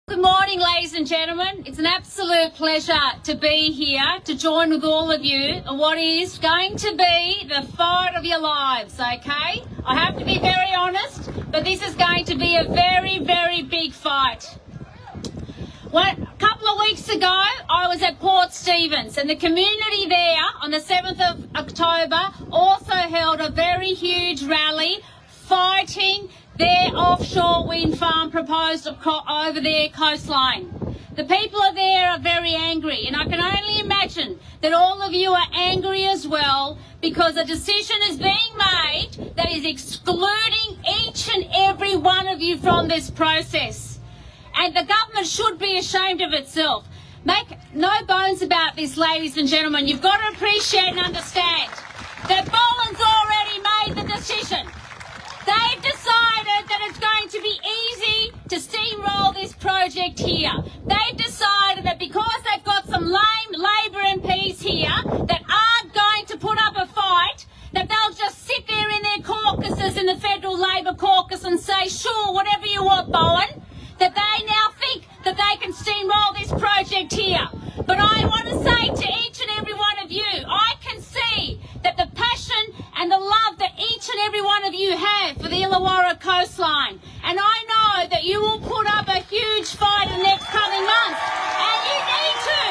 Good morning, ladies and gentlemen. It's an absolute pleasure to be here to join with all of you in what is going to be the fight of your lives, okay? I have to be very honest, but this is going to be a very, very big fight. A couple of weeks ago, I was at Port Stephens, and the community there on the 7th of October also held a very huge rally fighting their offshore wind farm proposed over their coastline. The people there are very angry, and I can only imagine that all of you are angry as well because a decision is being made that is excluding each and every one of you from this process. And the government should be ashamed of itself. Make no bones about this, ladies and gentlemen. You've got to appreciate and understand that Bowen's already made the decision. They've decided that it's going to be easy to steamroll this project here. They've decided that because they've got some lame Labor MPs here that aren't going to put up a fight, that they'll just sit there in their caucuses in the Federal Labor caucus and say, sure, whatever you want, Bowen, that they now think that they can steamroll this project here. But I want to say to each and every one of you, I can see that the passion and the love that each and every one of you have for the Illawarra coastline. And I know that you will put up a huge fight in the next coming months. And you need to.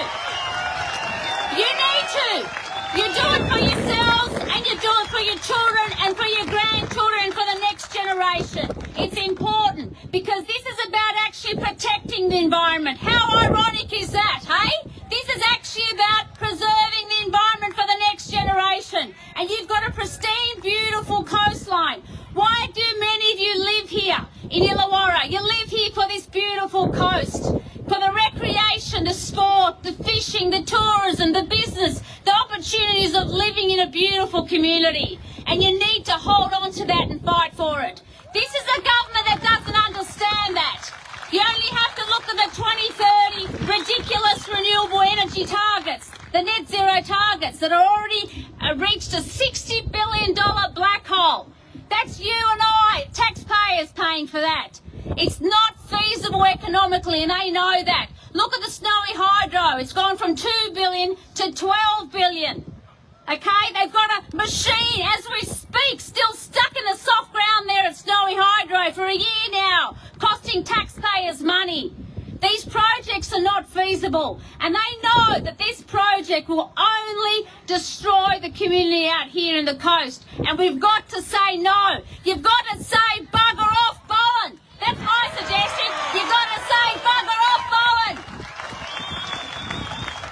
You need to. You do it for yourselves and you do it for your children and for your grandchildren and for the next generation. It's important because this is about actually protecting the environment. How ironic is that, hey? This is actually about preserving the environment for the next generation. And you've got a pristine, beautiful coastline. Why do many of you live here in Illawarra? You live here for this beautiful coast, for the recreation, the sport, the fishing, the tourism, the business, the opportunities of living in a beautiful community. And you need to hold on to that and fight for it. This is a government that doesn't understand that. You only have to look at the 2030 ridiculous renewable energy targets, the net zero targets that are already reached a $60 billion black hole. That's you and I, taxpayers, paying for that. It's not feasible economically, and they know that. Look at the Snowy Hydro. It's gone from $2 billion to $12 billion. Okay, they've got a machine, as we speak, still stuck in the soft ground there at Snowy Hydro for a year now, costing taxpayers money. These projects are not feasible, and they know that this project will only destroy the community out here in the coast. And we've got to say no. You've got to say bugger off, Bowen. That's my suggestion. You've got to say bugger off, Bowen.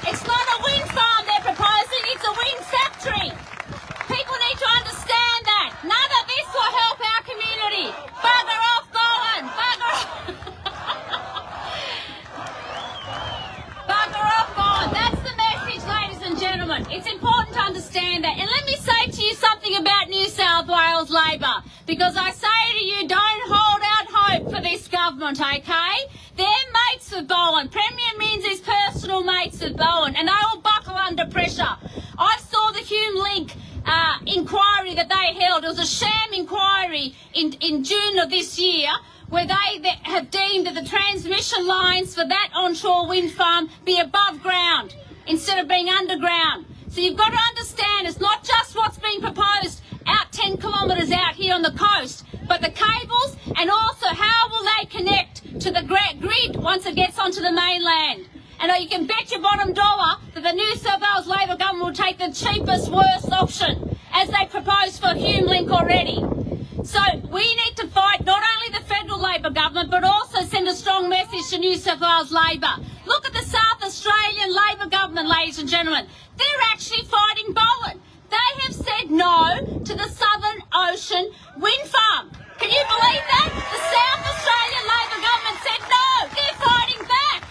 It's not a wind farm they're proposing, it's a wind factory. People need to understand that. None of this will help our community. Bugger off, Bowen. Bugger off. Bugger off, Bowen. That's the message, ladies and gentlemen. It's important to understand that. And let me say to you something about New South Wales Labor, because I say to you, don't hold out hope for this government, okay? They're mates with Bowen. Premier Menzies personal mates with Bowen, and they all buckle under pressure. I saw the Hume Link inquiry that they held. It was a sham inquiry in June of this year, where they have deemed that the transmission lines for that onshore wind farm be above ground instead of being underground. So you've got to understand it's not just what's being proposed out 10 kilometres out here on the coast, but the cables, and also how will they connect to the grid once it gets onto the mainland. And you can bet your bottom dollar that the New South Wales Labor government will take the cheapest, worst option, as they proposed for Hume Link already. So we need to fight not only the federal Labor government, but also send a strong message to New South Wales Labor. Look at the South Australian Labor government, ladies and gentlemen. They're actually fighting Bowen. They have said no to the Southern Ocean wind farm. Can you believe that? The South Australian Labor government said no. They're fighting back.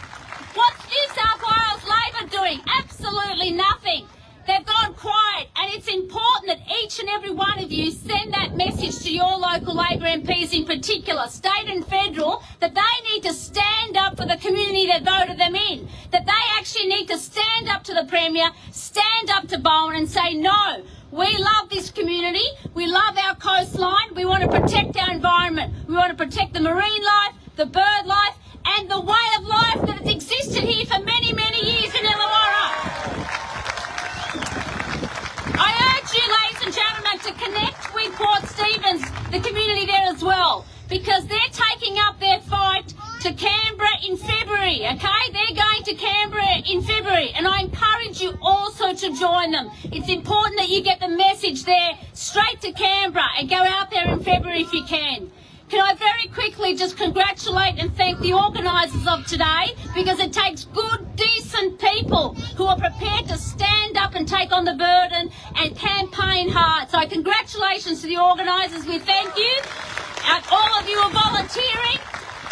What's New South Wales Labor doing? Absolutely nothing. They've gone quiet, and it's important that each and every one of you send that message to your local Labor MPs in particular, state and federal, that they need to stand up for the community that voted them in, that they actually need to stand up to the Premier, stand up to Bowen and say, no, we love this community, we love our coastline, we want to protect our environment, we want to protect the marine life, the bird life, and the way of life the community there as well, because they're taking up their fight to Canberra in February, okay? They're going to Canberra in February, and I encourage you also to join them. It's important that you get the message there straight to Canberra and go out there in February if you can. Can I very quickly just congratulate and thank the organisers of today, because it takes good, decent people who are prepared to stand up and take on the burden and campaign hard. So congratulations to the organisers. We thank you. All of you are volunteering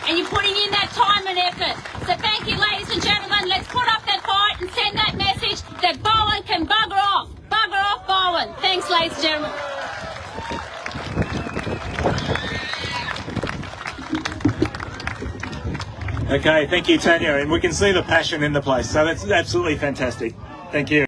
and you're putting in that time and effort. So thank you, ladies and gentlemen. Let's put up that fight and send that message that Bowen can bugger off. Bugger off, Bowen. Thanks, ladies and gentlemen. Okay, thank you, Tanya, and we can see the passion in the place, so that's absolutely fantastic. Thank you.